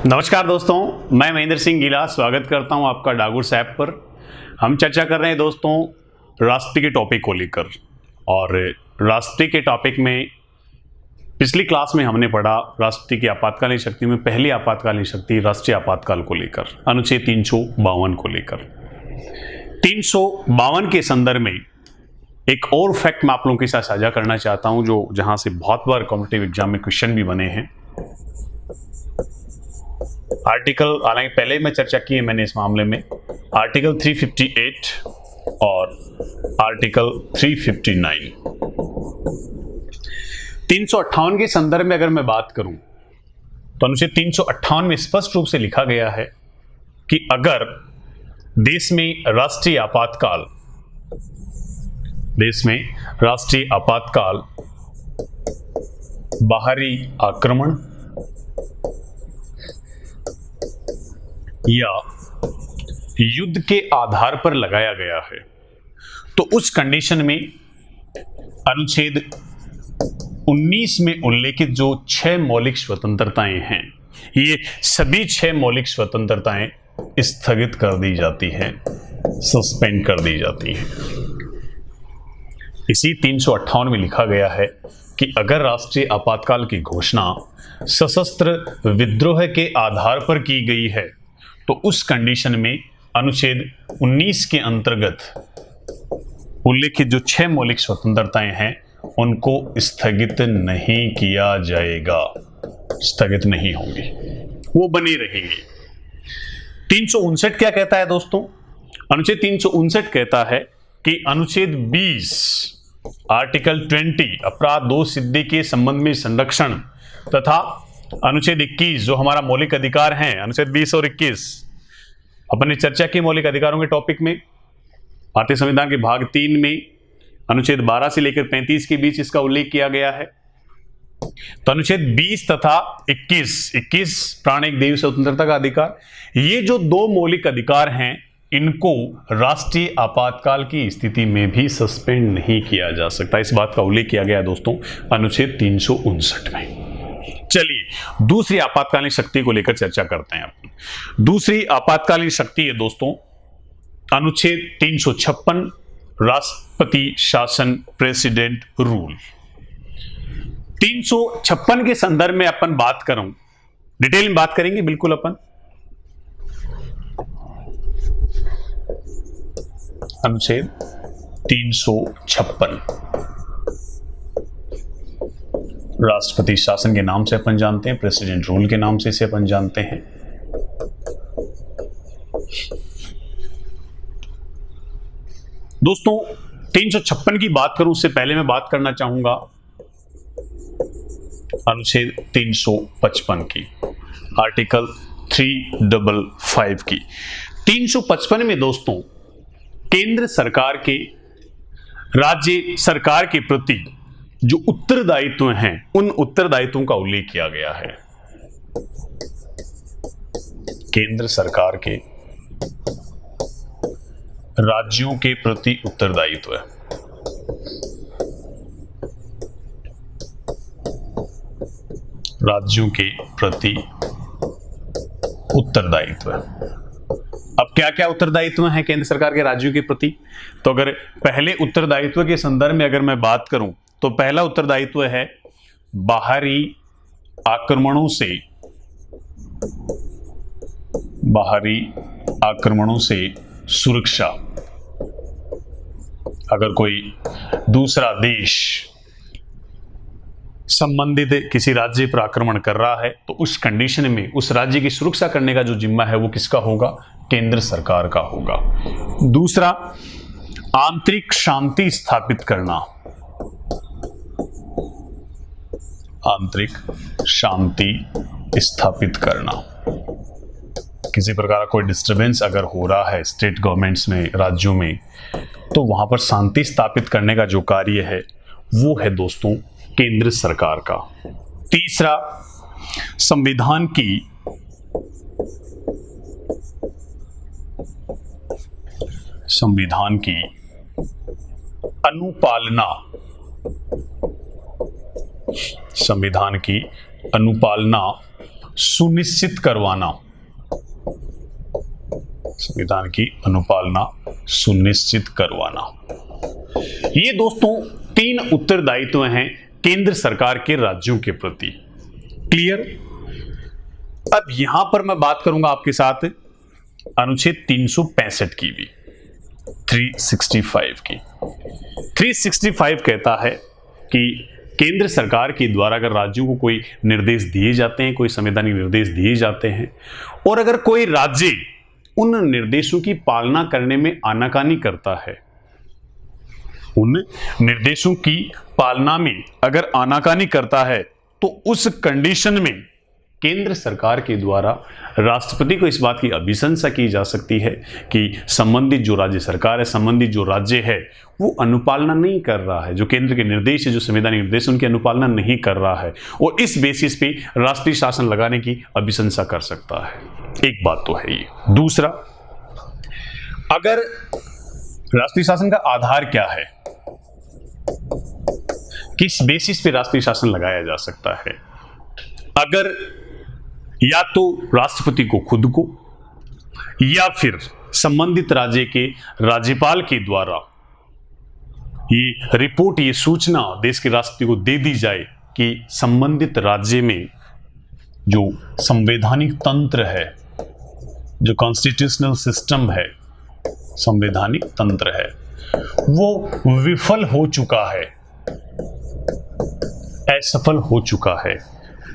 नमस्कार दोस्तों, मैं महेंद्र सिंह गीला स्वागत करता हूं आपका डागुर्स ऐप पर। हम चर्चा कर रहे हैं दोस्तों राष्ट्रपति के टॉपिक को लेकर। और राष्ट्रपति के टॉपिक में पिछली क्लास में हमने पढ़ा राष्ट्रपति की आपातकालीन शक्ति में पहली आपातकालीन शक्ति राष्ट्रीय आपातकाल को लेकर, अनुच्छेद 352 को लेकर। 352 के संदर्भ में एक और फैक्ट मैं आप लोगों के साथ साझा करना चाहता हूं, जो जहां से बहुत बार कॉम्पिटिटिव एग्जाम में क्वेश्चन भी बने हैं। आर्टिकल, हालांकि पहले मैं चर्चा की है मैंने इस मामले में, आर्टिकल 358 और आर्टिकल 359। 358 के संदर्भ में अगर मैं बात करूं तो अनुच्छेद 358 में स्पष्ट रूप से लिखा गया है कि अगर देश में राष्ट्रीय आपातकाल बाहरी आक्रमण या युद्ध के आधार पर लगाया गया है तो उस कंडीशन में अनुच्छेद 19 में उल्लेखित जो 6 मौलिक स्वतंत्रताएं हैं, ये सभी 6 मौलिक स्वतंत्रताएं स्थगित कर दी जाती हैं, सस्पेंड कर दी जाती हैं। इसी 358 में लिखा गया है कि अगर राष्ट्रीय आपातकाल की घोषणा सशस्त्र विद्रोह के आधार पर की गई है तो उस कंडीशन में अनुच्छेद 19 के अंतर्गत उल्लेखित जो 6 मौलिक स्वतंत्रताएं हैं उनको स्थगित नहीं किया जाएगा, स्थगित नहीं होंगी, वो बनी रहेंगी। 359 क्या कहता है दोस्तों? अनुच्छेद 359 कहता है कि अनुच्छेद 20 आर्टिकल 20 अपराध दोष सिद्धि के संबंध में संरक्षण तथा अनुच्छेद 21 जो हमारा मौलिक अधिकार हैं, अनुच्छेद 20 और 21 अपन ने चर्चा की मौलिक अधिकारों के टॉपिक में। भारतीय संविधान के भाग 3 में अनुच्छेद 12 से लेकर 35 के बीच इसका उल्लेख किया गया है। तो अनुच्छेद 20 तथा 21 प्राण एक देवी स्वतंत्रता का अधिकार, ये जो 2 मौलिक अधिकार हैं इनको राष्ट्रीय आपातकाल की स्थिति में भी सस्पेंड नहीं किया जा सकता। इस बात का उल्लेख किया गया है दोस्तों अनुच्छेद 359 में। चलिए दूसरी आपातकालीन शक्ति को लेकर चर्चा करते हैं। दूसरी आपातकालीन शक्ति है दोस्तों अनुच्छेद 356 राष्ट्रपति शासन, प्रेसिडेंट रूल। 356 के संदर्भ में अपन बात करूं, डिटेल में बात करेंगे बिल्कुल अपन। अनुच्छेद 356 राष्ट्रपति शासन के नाम से अपन जानते हैं, प्रेसिडेंट रूल के नाम से इसे अपन जानते हैं। दोस्तों 356 की बात करूं उससे पहले मैं बात करना चाहूंगा अनुच्छेद 355 की, आर्टिकल 355 की। 355 में दोस्तों केंद्र सरकार के राज्य सरकार के प्रति जो उत्तरदायित्व हैं उन उत्तरदायित्वों का उल्लेख किया गया है। केंद्र सरकार के राज्यों के प्रति उत्तरदायित्व है। राज्यों के प्रति उत्तरदायित्व। अब क्या क्या उत्तरदायित्व हैं केंद्र सरकार के राज्यों के प्रति? तो अगर पहले उत्तरदायित्व के संदर्भ में अगर मैं बात करूं तो पहला उत्तरदायित्व है बाहरी आक्रमणों से सुरक्षा। अगर कोई दूसरा देश संबंधित किसी राज्य पर आक्रमण कर रहा है तो उस कंडीशन में उस राज्य की सुरक्षा करने का जो जिम्मा है वो किसका होगा? केंद्र सरकार का होगा। दूसरा, आंतरिक शांति स्थापित करना। आंतरिक शांति स्थापित करना, किसी प्रकार का कोई डिस्टरबेंस अगर हो रहा है स्टेट गवर्नमेंट्स में, राज्यों में, तो वहां पर शांति स्थापित करने का जो कार्य है वो है दोस्तों केंद्र सरकार का। तीसरा, संविधान की अनुपालना, संविधान की अनुपालना सुनिश्चित करवाना, संविधान की अनुपालना सुनिश्चित करवाना। ये दोस्तों 3 उत्तरदायित्व हैं केंद्र सरकार के राज्यों के प्रति। क्लियर? अब यहां पर मैं बात करूंगा आपके साथ अनुच्छेद 365 की भी, 365 की। 365 कहता है कि केंद्र सरकार के द्वारा अगर राज्यों को कोई निर्देश दिए जाते हैं, कोई संवैधानिक निर्देश दिए जाते हैं, और अगर कोई राज्य उन निर्देशों की पालना करने में आनाकानी करता है, उन निर्देशों की पालना में अगर आनाकानी करता है, तो उस कंडीशन में केंद्र सरकार के द्वारा राष्ट्रपति को इस बात की अभिशंसा की जा सकती है कि संबंधित जो राज्य सरकार है, संबंधित जो राज्य है, वो अनुपालना नहीं कर रहा है, जो केंद्र के निर्देश है, जो संवैधानिक निर्देश, उनकी अनुपालना नहीं कर रहा है, और इस बेसिस पे राष्ट्रीय शासन लगाने की अभिशंसा कर सकता है। एक बात तो है ये। दूसरा, अगर राष्ट्रीय शासन का आधार क्या है, किस बेसिस पे राष्ट्रीय शासन लगाया जा सकता है, अगर या तो राष्ट्रपति को खुद को या फिर संबंधित राज्य के राज्यपाल के द्वारा ये रिपोर्ट, ये सूचना देश के राष्ट्रपति को दे दी जाए कि संबंधित राज्य में जो संवैधानिक तंत्र है, जो कॉन्स्टिट्यूशनल सिस्टम है, संवैधानिक तंत्र है, वो विफल हो चुका है, असफल हो चुका है,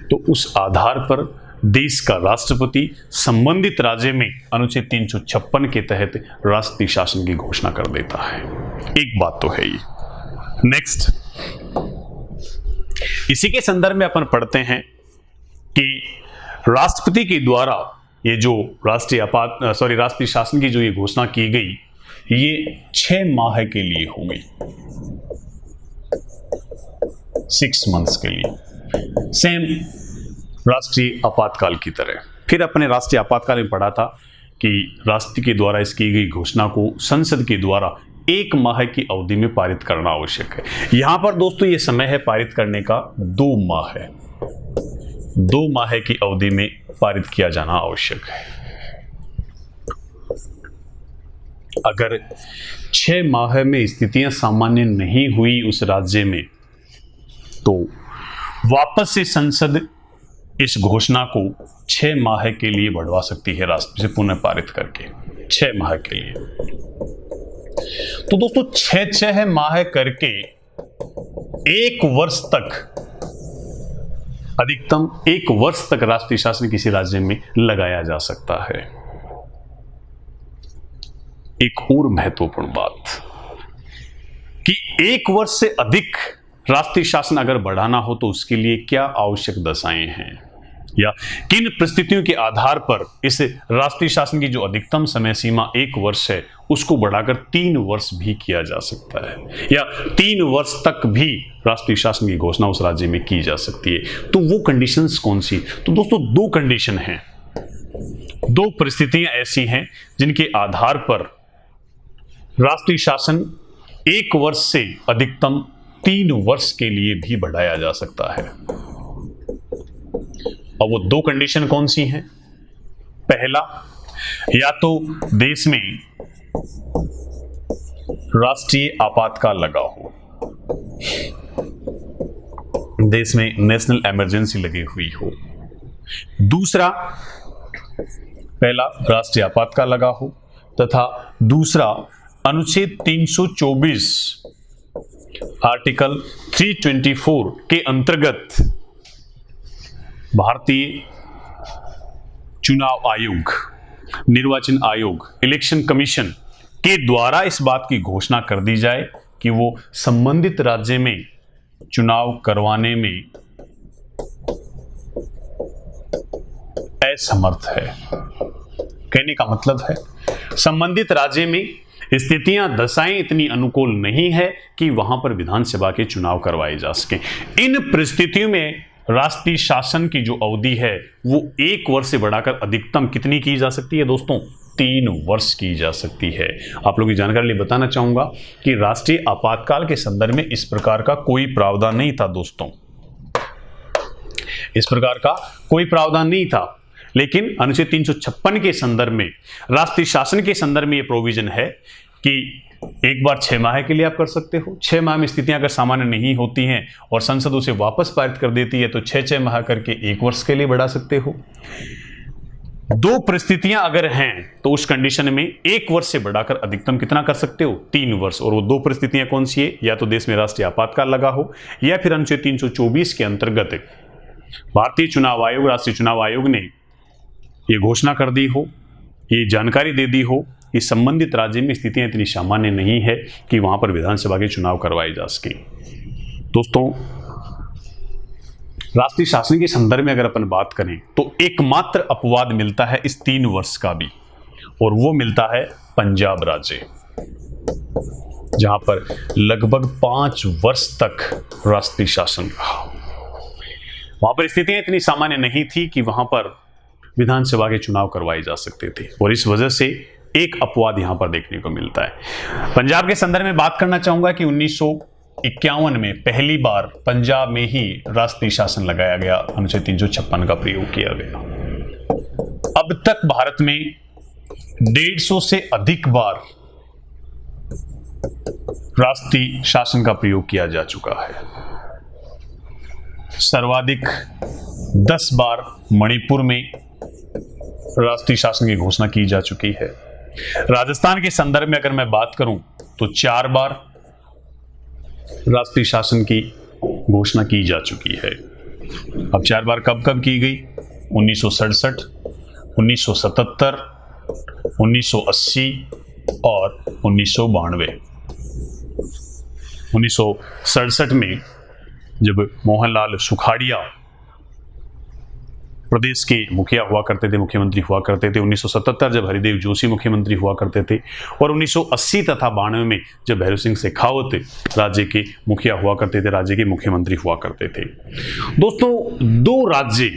तो उस आधार पर देश का राष्ट्रपति संबंधित राज्य में अनुच्छेद 356 के तहत राष्ट्रीय शासन की घोषणा कर देता है। एक बात तो है ये। नेक्स्ट, इसी के संदर्भ में अपन पढ़ते हैं कि राष्ट्रपति के द्वारा ये जो राष्ट्रीय शासन की जो ये घोषणा की गई, ये 6 माह के लिए हो गई, 6 मंथ्स के लिए, सेम राष्ट्रीय आपातकाल की तरह। फिर अपने राष्ट्रीय आपातकाल में पढ़ा था कि राष्ट्रपति के द्वारा इस की गई घोषणा को संसद के द्वारा 1 माह की अवधि में पारित करना आवश्यक है। यहां पर दोस्तों ये समय है पारित करने का 2 माह है, 2 माह की अवधि में पारित किया जाना आवश्यक है। अगर 6 माह में स्थितियां सामान्य नहीं हुई उस राज्य में, तो वापस से संसद इस घोषणा को 6 माह के लिए बढ़वा सकती है, राष्ट्रपति से पुनः पारित करके 6 माह के लिए। तो दोस्तों 6 माह करके 1 वर्ष तक, अधिकतम 1 वर्ष तक राष्ट्रीय शासन किसी राज्य में लगाया जा सकता है। एक और महत्वपूर्ण बात कि 1 वर्ष से अधिक राष्ट्रीय शासन अगर बढ़ाना हो तो उसके लिए क्या आवश्यक दशाएं हैं, या किन परिस्थितियों के आधार पर इस राष्ट्रीय शासन की जो अधिकतम समय सीमा 1 वर्ष है उसको बढ़ाकर 3 वर्ष भी किया जा सकता है, या 3 वर्ष तक भी राष्ट्रीय शासन की घोषणा उस राज्य में की जा सकती है। तो वो कंडीशंस कौन सी? तो दोस्तों 2 कंडीशन हैं, 2 परिस्थितियां ऐसी हैं जिनके आधार पर राष्ट्रीय शासन 1 वर्ष से अधिकतम 3 वर्ष के लिए भी बढ़ाया जा सकता है। और वो 2 कंडीशन कौन सी हैं? पहला, या तो देश में राष्ट्रीय आपातकाल लगा हो, देश में नेशनल इमरजेंसी लगी हुई हो। दूसरा, पहला राष्ट्रीय आपातकाल लगा हो, तथा दूसरा अनुच्छेद 324 आर्टिकल 324 के अंतर्गत भारतीय चुनाव आयोग, निर्वाचन आयोग, इलेक्शन कमीशन के द्वारा इस बात की घोषणा कर दी जाए कि वो संबंधित राज्य में चुनाव करवाने में असमर्थ है। कहने का मतलब है संबंधित राज्य में स्थितियां, दशाएं इतनी अनुकूल नहीं है कि वहां पर विधानसभा के चुनाव करवाए जा सके। इन परिस्थितियों में राष्ट्रीय शासन की जो अवधि है वो 1 वर्ष से बढ़ाकर अधिकतम कितनी की जा सकती है दोस्तों? 3 वर्ष की जा सकती है। आप लोगों की जानकारी लिए बताना चाहूंगा कि राष्ट्रीय आपातकाल के संदर्भ में इस प्रकार का कोई प्रावधान नहीं था दोस्तों। इस प्रकार का कोई प्रावधान नहीं था, लेकिन अनुच्छेद 356 के संदर्भ में, राष्ट्रीय शासन के संदर्भ में यह प्रोविजन है कि एक बार 6 माह के लिए आप कर सकते हो। 6 माह में स्थितियां अगर सामान्य नहीं होती हैं और संसद उसे वापस पारित कर देती है तो 6 माह करके 1 वर्ष के लिए बढ़ा सकते हो। 2 परिस्थितियां अगर हैं तो उस कंडीशन में 1 वर्ष से बढ़ाकर अधिकतम कितना कर सकते हो, 3 वर्ष। और वो 2 परिस्थितियां कौन सी है, या तो देश में राष्ट्रीय आपातकाल लगा हो, या फिर अनुच्छेद 324 के अंतर्गत भारतीय चुनाव आयोग, राष्ट्रीय चुनाव आयोग ने ये घोषणा कर दी हो, ये जानकारी दे दी हो कि संबंधित राज्य में स्थितियां इतनी सामान्य नहीं है कि वहां पर विधानसभा के चुनाव करवाए जा सके। दोस्तों, राष्ट्रीय शासन के संदर्भ में अगर अपन बात करें तो एकमात्र अपवाद मिलता है इस 3 वर्ष का भी, और वो मिलता है पंजाब राज्य, जहां पर लगभग 5 वर्ष तक राष्ट्रीय शासन रहा। वहां पर स्थितियां इतनी सामान्य नहीं थी कि वहां पर विधानसभा के चुनाव करवाए जा सकते थे, और इस वजह से एक अपवाद यहां पर देखने को मिलता है। पंजाब के संदर्भ में बात करना चाहूंगा कि 1951 में पहली बार पंजाब में ही राष्ट्रीय शासन लगाया गया, अनुच्छेद 356 का प्रयोग किया गया। अब तक भारत में 150 से अधिक बार राष्ट्रीय शासन का प्रयोग किया जा चुका है। सर्वाधिक 10 बार मणिपुर में राष्ट्रीय शासन की घोषणा की जा चुकी है। राजस्थान के संदर्भ में अगर मैं बात करूं तो 4 बार राष्ट्रीय शासन की घोषणा की जा चुकी है। अब 4 बार कब कब की गई, 1967, 1977, 1980 और 1992। 1967 में जब मोहनलाल सुखाड़िया प्रदेश के मुखिया हुआ करते थे, मुख्यमंत्री हुआ करते थे, 1977 जब हरिदेव जोशी मुख्यमंत्री हुआ करते थे, और 1980 तथा 92 में जब भैरव सिंह शेखावत राज्य के मुखिया हुआ करते थे, राज्य के मुख्यमंत्री हुआ करते थे। दोस्तों, 2 राज्य,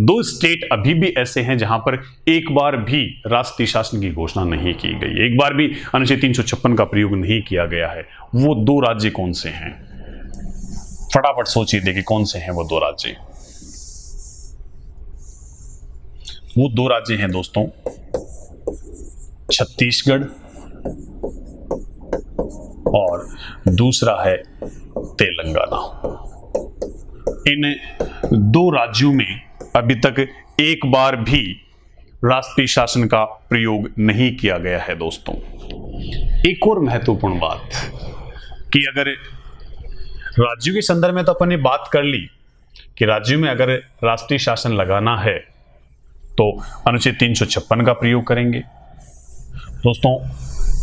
2 स्टेट अभी भी ऐसे हैं जहां पर एक बार भी राष्ट्रीय शासन की घोषणा नहीं की गई, एक बार भी अनुच्छेद 356 का प्रयोग नहीं किया गया है। वो 2 राज्य कौन से हैं? फटाफट सोचिए, देखिए कौन से हैं वो 2 राज्य। वो 2 राज्य हैं दोस्तों, छत्तीसगढ़ और दूसरा है तेलंगाना। इन 2 राज्यों में अभी तक एक बार भी राष्ट्रीय शासन का प्रयोग नहीं किया गया है। दोस्तों, एक और महत्वपूर्ण बात कि अगर राज्यों के संदर्भ में तो अपन ने बात कर ली कि राज्यों में अगर राष्ट्रीय शासन लगाना है तो अनुच्छेद 356 का प्रयोग करेंगे। दोस्तों,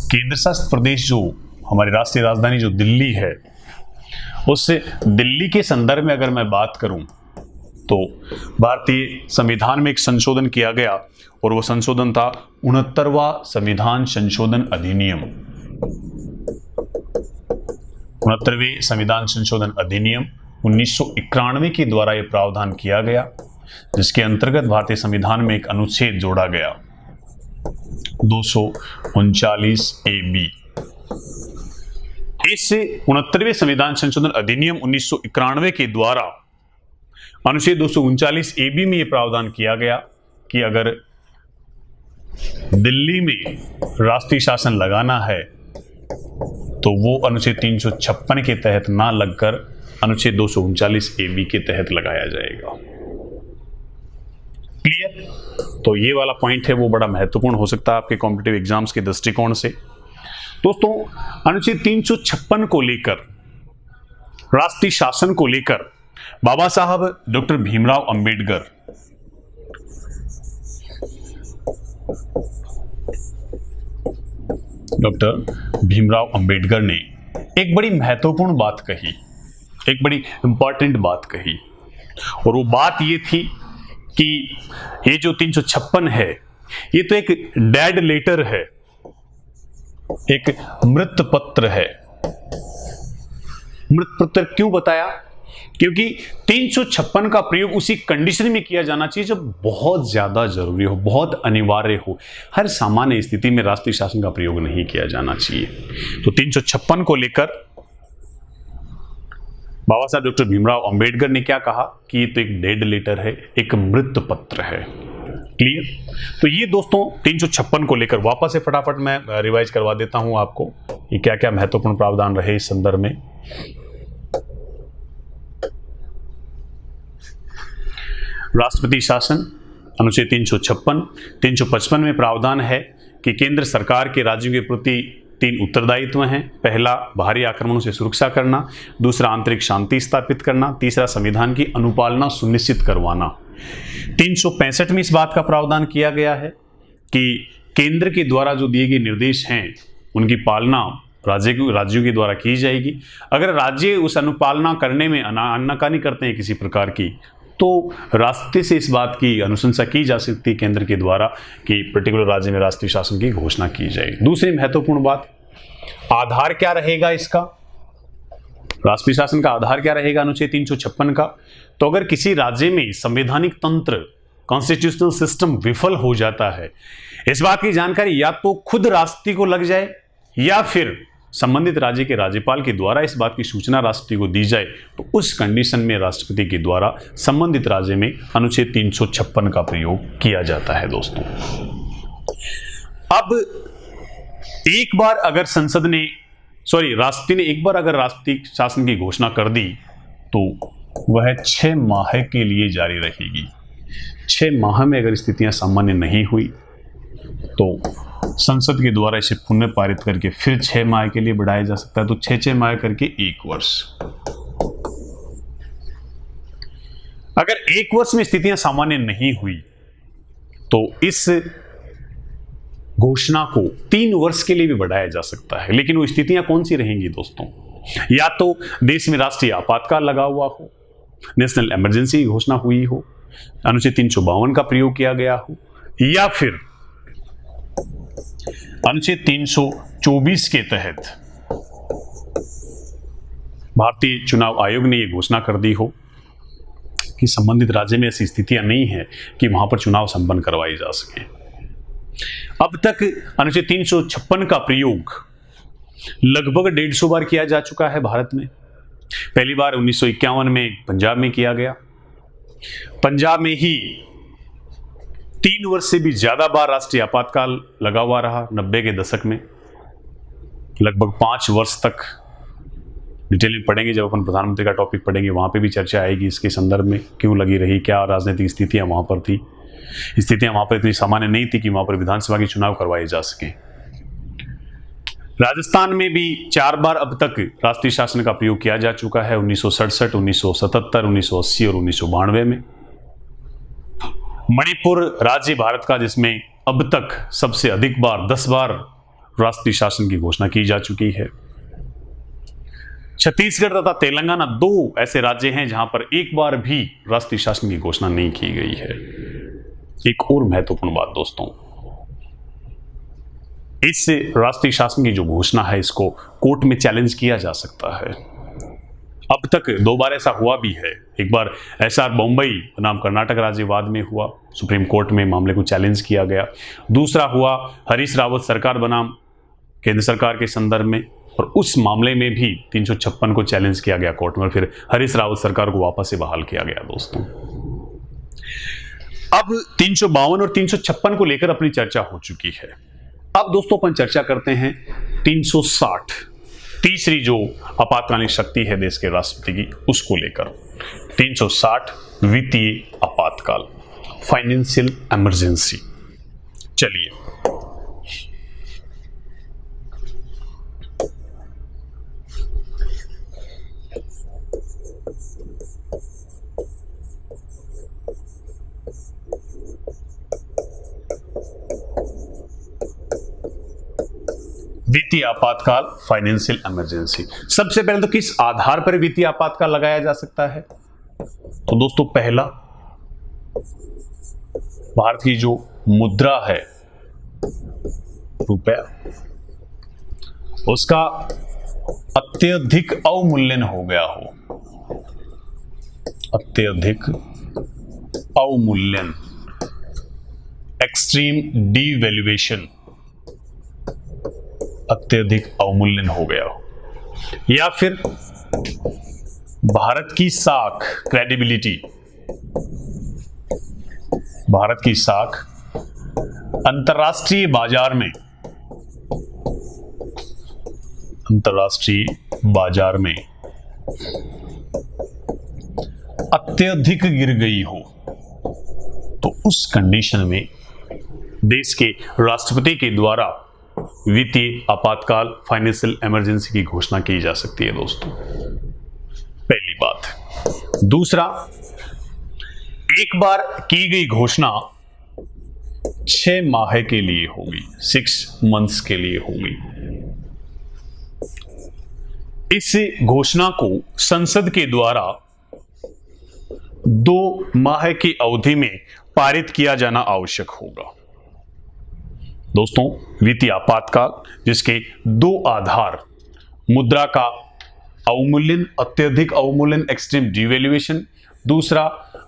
केंद्र शासित प्रदेश जो हमारी राष्ट्रीय राजधानी जो दिल्ली है, उससे दिल्ली के संदर्भ में अगर मैं बात करूं तो भारतीय संविधान में एक संशोधन किया गया, और वो संशोधन था 69वां संविधान संशोधन अधिनियम। 69वें संविधान संशोधन अधिनियम 1991 के द्वारा यह प्रावधान किया गया, जिसके अंतर्गत भारतीय संविधान में एक अनुच्छेद जोड़ा गया 239 AB। इस 69वें संविधान संशोधन अधिनियम 1991 के द्वारा अनुच्छेद 239 AB में यह प्रावधान किया गया कि अगर दिल्ली में राष्ट्रीय शासन लगाना है तो वो अनुच्छेद 356 के तहत ना लगकर अनुच्छेद 239 AB के तहत लगाया जाएगा। क्लियर? तो ये वाला पॉइंट है वो बड़ा महत्वपूर्ण हो सकता है आपके कॉम्पिटिटिव एग्जाम्स के दृष्टिकोण से। दोस्तों, अनुच्छेद 356 को लेकर, राष्ट्रीय शासन को लेकर बाबा साहब डॉक्टर भीमराव अंबेडकर ने एक बड़ी महत्वपूर्ण बात कही, एक बड़ी इंपॉर्टेंट बात कही, और वो बात ये थी कि ये जो 356 है ये तो एक डेड लेटर है, एक मृत पत्र है। मृत पत्र क्यों बताया? क्योंकि 356 का प्रयोग उसी कंडीशन में किया जाना चाहिए जब बहुत ज्यादा जरूरी हो, बहुत अनिवार्य हो। हर सामान्य स्थिति में राष्ट्रीय शासन का प्रयोग नहीं किया जाना चाहिए। तो 356 को लेकर बाबा साहब डॉक्टर भीमराव अंबेडकर ने क्या कहा कि ये तो एक डेड लेटर है, एक मृत पत्र है। क्लियर? तो ये दोस्तों 356 को लेकर वापस से फटाफट मैं रिवाइज करवा देता हूं आपको, ये क्या क्या महत्वपूर्ण प्रावधान रहे इस संदर्भ में। राष्ट्रपति शासन अनुच्छेद 356, 355 में प्रावधान है कि केंद्र सरकार के राज्यों के प्रति 3 उत्तरदायित्व हैं। पहला, बाहरी आक्रमणों से सुरक्षा करना, दूसरा, आंतरिक शांति स्थापित करना, तीसरा, संविधान की अनुपालना सुनिश्चित करवाना। 365 में इस बात का प्रावधान किया गया है कि केंद्र के द्वारा जो दिए गए निर्देश हैं उनकी पालना राज्यों के द्वारा की जाएगी। अगर राज्य उस अनुपालना करने में आनाकानी करते हैं किसी प्रकार की, तो रास्ते से इस बात की अनुशंसा की जा सकती है केंद्र के द्वारा कि पर्टिकुलर राज्य में राष्ट्रीय शासन की घोषणा की जाए। दूसरी महत्वपूर्ण बात, आधार क्या रहेगा इसका, राष्ट्रीय शासन का आधार क्या रहेगा अनुच्छेद 356 का। तो अगर किसी राज्य में संवैधानिक तंत्र, कॉन्स्टिट्यूशनल सिस्टम विफल हो जाता है, इस बात की जानकारी या तो खुद राष्ट्रपति को लग जाए या फिर संबंधित राज्य के राज्यपाल के द्वारा इस बात की सूचना राष्ट्रपति को दी जाए, तो उस कंडीशन में राष्ट्रपति के द्वारा संबंधित राज्य में अनुच्छेद 356 का प्रयोग किया जाता है दोस्तों। अब एक बार अगर राष्ट्रपति ने एक बार अगर राष्ट्रीय शासन की घोषणा कर दी तो वह 6 माह के लिए जारी रहेगी। 6 माह में अगर स्थितियां सामान्य नहीं हुई तो संसद के द्वारा इसे पुनः पारित करके फिर 6 माह के लिए बढ़ाया जा सकता है। तो 6 माह करके 1 वर्ष। अगर 1 वर्ष में स्थितियां सामान्य नहीं हुई तो इस घोषणा को 3 वर्ष के लिए भी बढ़ाया जा सकता है। लेकिन वो स्थितियां कौन सी रहेंगी दोस्तों? या तो देश में राष्ट्रीय आपातकाल लगा हुआ हो, नेशनल इमरजेंसी की घोषणा हुई हो, अनुच्छेद 352 का प्रयोग किया गया हो, या फिर अनुच्छेद 324 के तहत भारतीय चुनाव आयोग ने यह घोषणा कर दी हो कि संबंधित राज्य में ऐसी स्थितियां नहीं है कि वहां पर चुनाव संपन्न करवाए जा सके। अब तक अनुच्छेद 356 का प्रयोग लगभग 150 बार किया जा चुका है भारत में। पहली बार 1951 में पंजाब में किया गया। पंजाब में ही 3 वर्ष से भी ज्यादा बार राष्ट्रीय आपातकाल लगा हुआ रहा 90 के दशक में। लगभग 5 वर्ष तक डिटेल में पढ़ेंगे, जब अपन प्रधानमंत्री का टॉपिक पढ़ेंगे वहां पे भी चर्चा आएगी इसके संदर्भ में, क्यों लगी रही, क्या राजनीतिक स्थितियां वहां पर थी। स्थितियां वहां पर इतनी सामान्य नहीं थी कि वहां पर विधानसभा के चुनाव करवाए जा सके। राजस्थान में भी 4 बार अब तक राष्ट्रीय शासन का प्रयोग किया जा चुका है, 1967, 1977, 1980 और 1992 में। मणिपुर राज्य भारत का जिसमें अब तक सबसे अधिक बार 10 बार राष्ट्रीय शासन की घोषणा की जा चुकी है। छत्तीसगढ़ तथा तेलंगाना 2 ऐसे राज्य हैं जहां पर 1 बार भी राष्ट्रीय शासन की घोषणा नहीं की गई है। एक और महत्वपूर्ण बात दोस्तों, इस राष्ट्रीय शासन की जो घोषणा है इसको कोर्ट में चैलेंज किया जा सकता है। अब तक 2 बार ऐसा हुआ भी है। एक बार एसआर बॉम्बई बनाम कर्नाटक राज्यवाद में हुआ, सुप्रीम कोर्ट में मामले को चैलेंज किया गया। दूसरा हुआ हरीश रावत सरकार बनाम केंद्र सरकार के संदर्भ में, और उस मामले में भी 356 को चैलेंज किया गया कोर्ट में, और फिर हरीश रावत सरकार को वापस से बहाल किया गया दोस्तों। अब 352 और 356 को लेकर अपनी चर्चा हो चुकी है। अब दोस्तों अपन चर्चा करते हैं 360, तीसरी जो आपातकालीन शक्ति है देश के राष्ट्रपति की, उसको लेकर। 360 वित्तीय आपातकाल, फाइनेंशियल इमरजेंसी। चलिए वित्तीय आपातकाल, फाइनेंशियल इमरजेंसी। सबसे पहले तो किस आधार पर वित्तीय आपातकाल लगाया जा सकता है? तो दोस्तों पहला, भारत की जो मुद्रा है रुपया, उसका अत्यधिक अवमूल्यन हो गया हो। अत्यधिक अवमूल्यन, एक्सट्रीम डीवैल्यूएशन, अत्यधिक अवमूल्यन हो गया हो। या फिर भारत की साख क्रेडिबिलिटी, भारत की साख अंतर्राष्ट्रीय बाजार में, अंतर्राष्ट्रीय बाजार में अत्यधिक गिर गई हो, तो उस कंडीशन में देश के राष्ट्रपति के द्वारा वित्तीय आपातकाल फाइनेंशियल इमरजेंसी की घोषणा की जा सकती है दोस्तों, पहली बात। दूसरा, एक बार की गई घोषणा 6 माह के लिए होगी, 6 मंथ्स के लिए होगी। इस घोषणा को संसद के द्वारा 2 माह की अवधि में पारित किया जाना आवश्यक होगा। दोस्तों, वित्तीय आपातकाल जिसके 2 आधार, मुद्रा का अवमूल्यन, अत्यधिक अवमूल्यन, एक्सट्रीम डिवैल्यूएशन, दूसरा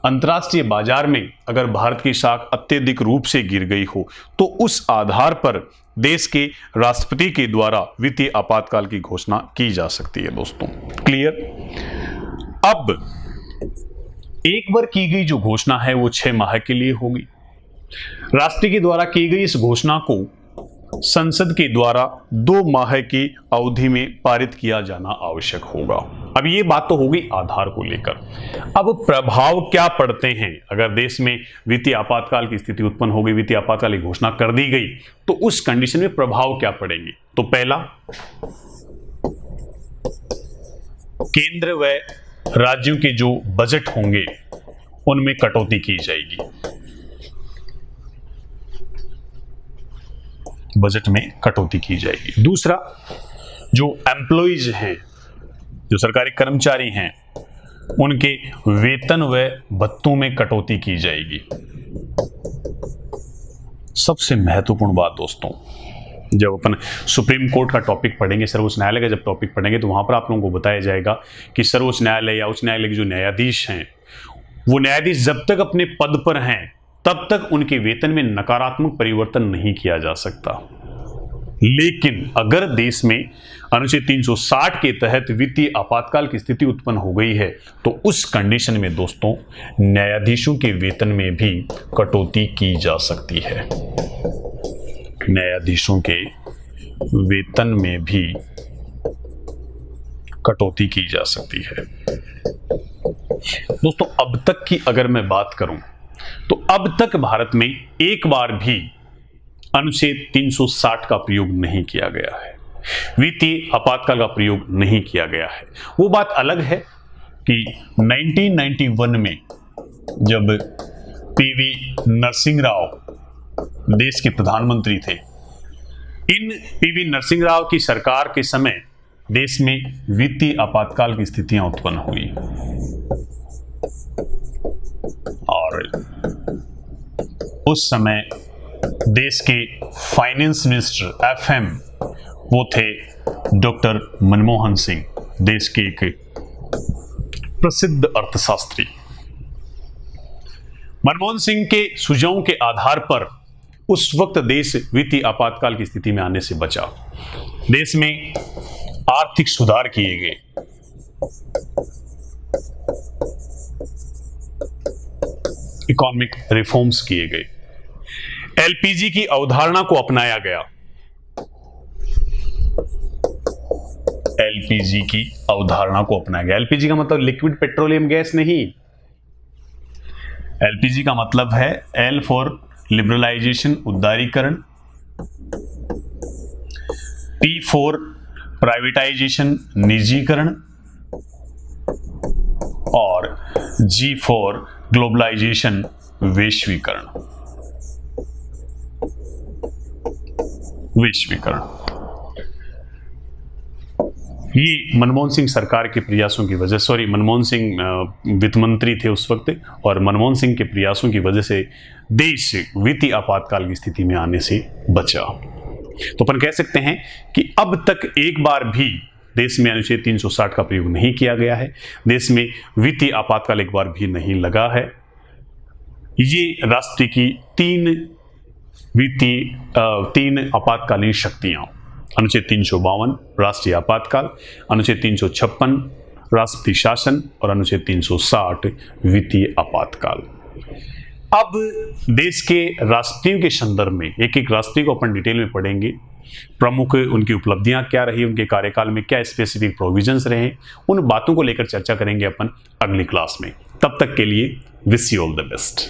अंतर्राष्ट्रीय बाजार में अगर भारत की साख अत्यधिक रूप से गिर गई हो तो उस आधार पर देश के राष्ट्रपति के द्वारा वित्तीय आपातकाल की घोषणा की जा सकती है दोस्तों, क्लियर। अब एक बार की गई जो घोषणा है वो 6 माह के लिए होगी। राष्ट्रपति के द्वारा की गई इस घोषणा को संसद के द्वारा 2 माह की अवधि में पारित किया जाना आवश्यक होगा। अब ये बात तो होगी आधार को लेकर। अब प्रभाव क्या पड़ते हैं अगर देश में वित्तीय आपातकाल की स्थिति उत्पन्न हो गई, वित्तीय आपातकाल की घोषणा कर दी गई, तो उस कंडीशन में प्रभाव क्या पड़ेंगे? तो पहला, केंद्र व राज्यों के जो बजट होंगे उनमें कटौती की जाएगी, बजट में कटौती की जाएगी। दूसरा, जो एम्प्लॉइज हैं, जो सरकारी कर्मचारी हैं, उनके वेतन व भत्तों में कटौती की जाएगी। सबसे महत्वपूर्ण बात दोस्तों, जब अपन सुप्रीम कोर्ट का टॉपिक पढ़ेंगे, सर्वोच्च न्यायालय का जब टॉपिक पढ़ेंगे, तो वहां पर आप लोगों को बताया जाएगा कि सर्वोच्च न्यायालय या उच्च न्यायालय के जो न्यायाधीश हैं, वो न्यायाधीश जब तक अपने पद पर हैं तब तक उनके वेतन में नकारात्मक परिवर्तन नहीं किया जा सकता। लेकिन अगर देश में अनुच्छेद 360 के तहत वित्तीय आपातकाल की स्थिति उत्पन्न हो गई है तो उस कंडीशन में दोस्तों न्यायाधीशों के वेतन में भी कटौती की जा सकती है, न्यायाधीशों के वेतन में भी कटौती की जा सकती है। दोस्तों, अब तक की अगर मैं बात करूं तो अब तक भारत में एक बार भी अनुच्छेद 360 का प्रयोग नहीं किया गया है, वित्तीय आपातकाल का प्रयोग नहीं किया गया है। वो बात अलग है कि 1991 में जब पीवी नरसिंह राव देश के प्रधानमंत्री थे, इन पीवी नरसिंह राव की सरकार के समय देश में वित्तीय आपातकाल की स्थितियां उत्पन्न हुई और उस समय देश के फाइनेंस मिनिस्टर एफएम वो थे डॉक्टर मनमोहन सिंह, देश के एक प्रसिद्ध अर्थशास्त्री। मनमोहन सिंह के सुझावों के आधार पर उस वक्त देश वित्तीय आपातकाल की स्थिति में आने से बचा। देश में आर्थिक सुधार किए गए, इकोनॉमिक रिफॉर्म्स किए गए, एलपीजी की अवधारणा को अपनाया गया। एलपीजी की अवधारणा को अपनाया गया। एलपीजी का मतलब लिक्विड पेट्रोलियम गैस नहीं, एलपीजी का मतलब है एल फॉर लिबरलाइजेशन, उदारीकरण, पी फॉर प्राइवेटाइजेशन, निजीकरण, और जी फॉर ग्लोबलाइजेशन, वैश्वीकरण। ये मनमोहन सिंह सरकार के प्रयासों की वजह, मनमोहन सिंह वित्त मंत्री थे उस वक्त, और मनमोहन सिंह के प्रयासों की वजह से देश वित्तीय आपातकाल की स्थिति में आने से बचा। तो अपन कह सकते हैं कि अब तक एक बार भी देश में अनुच्छेद 360 का प्रयोग नहीं किया गया है, देश में वित्तीय आपातकाल एक बार भी नहीं लगा है। ये राष्ट्र की तीन आपातकालीन शक्तियां, अनुच्छेद 352 राष्ट्रीय आपातकाल, अनुच्छेद 356 राष्ट्रपति शासन और अनुच्छेद 360 वित्तीय आपातकाल। अब देश के राष्ट्रपतियों के संदर्भ में एक एक राष्ट्रपति को अपन डिटेल में पढ़ेंगे, प्रमुख उनकी उपलब्धियां क्या रही, उनके कार्यकाल में क्या स्पेसिफिक प्रोविजंस रहे, उन बातों को लेकर चर्चा करेंगे अपन अगली क्लास में। तब तक के लिए wish you all the best.